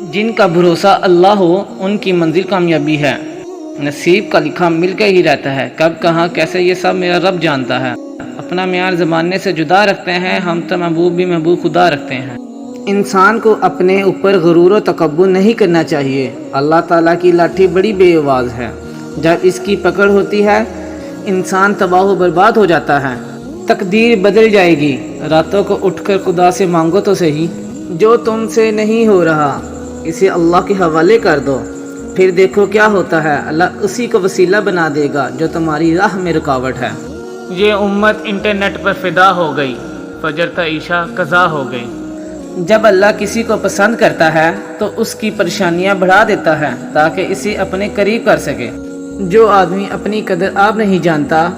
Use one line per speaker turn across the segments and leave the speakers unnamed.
جن کا بھروسہ اللہ ہو ان کی منزل کامیابی ہے۔ نصیب کا لکھا مل کے ہی رہتا ہے، کب کہاں کیسے یہ سب میرا رب جانتا ہے۔ اپنا معیار زمانے سے جدا رکھتے ہیں ہم، تو محبوب بھی محبوب خدا رکھتے ہیں۔ انسان کو اپنے اوپر غرور و تکبر نہیں کرنا چاہیے۔ اللہ تعالیٰ کی لاٹھی بڑی بے آواز ہے، جب اس کی پکڑ ہوتی ہے انسان تباہ و برباد ہو جاتا ہے۔ تقدیر بدل جائے گی، راتوں کو اٹھ کر خدا سے مانگو تو صحیح، جو تم سے نہیں ہو رہا اسے اللہ کے حوالے کر دو، پھر دیکھو کیا ہوتا ہے۔ اللہ اسی کو وسیلہ بنا دے گا جو تمہاری راہ میں رکاوٹ ہے۔ یہ امت انٹرنیٹ پر فدا ہو گئی، فجر تا عشاء قضا ہو گئی۔ جب اللہ کسی کو پسند کرتا ہے تو اس کی پریشانیاں بڑھا دیتا ہے تاکہ اسے اپنے قریب کر سکے۔ جو آدمی اپنی قدر آپ نہیں جانتا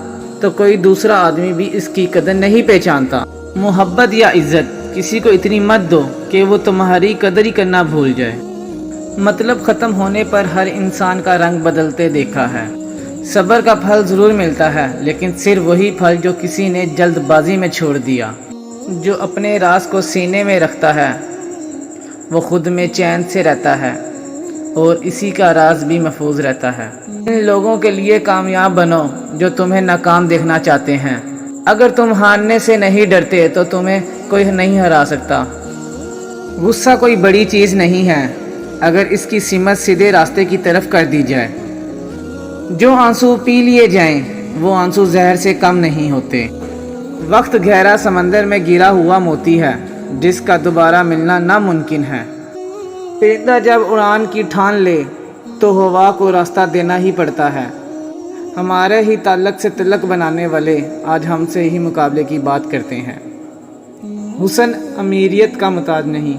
تو کوئی دوسرا آدمی بھی اس کی قدر نہیں پہچانتا۔ محبت یا عزت کسی کو اتنی مت دو کہ وہ تمہاری قدر ہی کرنا بھول جائے۔ مطلب ختم ہونے پر ہر انسان کا رنگ بدلتے دیکھا ہے۔ صبر کا پھل ضرور ملتا ہے، لیکن صرف وہی پھل جو کسی نے جلد بازی میں چھوڑ دیا۔ جو اپنے راز کو سینے میں رکھتا ہے وہ خود میں چین سے رہتا ہے اور اسی کا راز بھی محفوظ رہتا ہے۔ ان لوگوں کے لیے کامیاب بنو جو تمہیں ناکام دیکھنا چاہتے ہیں۔ اگر تم ہارنے سے نہیں ڈرتے تو تمہیں کوئی نہیں ہرا سکتا۔ غصہ کوئی بڑی چیز نہیں ہے اگر اس کی سمت سیدھے راستے کی طرف کر دی جائے۔ جو آنسو پی لیے جائیں وہ آنسو زہر سے کم نہیں ہوتے۔ وقت گہرا سمندر میں گرا ہوا موتی ہے جس کا دوبارہ ملنا ناممکن ہے۔ پرندہ جب اڑان کی ٹھان لے تو ہوا کو راستہ دینا ہی پڑتا ہے۔ ہمارے ہی تعلق سے تلق بنانے والے آج ہم سے ہی مقابلے کی بات کرتے ہیں۔ حسن امیریت کا محتاج نہیں،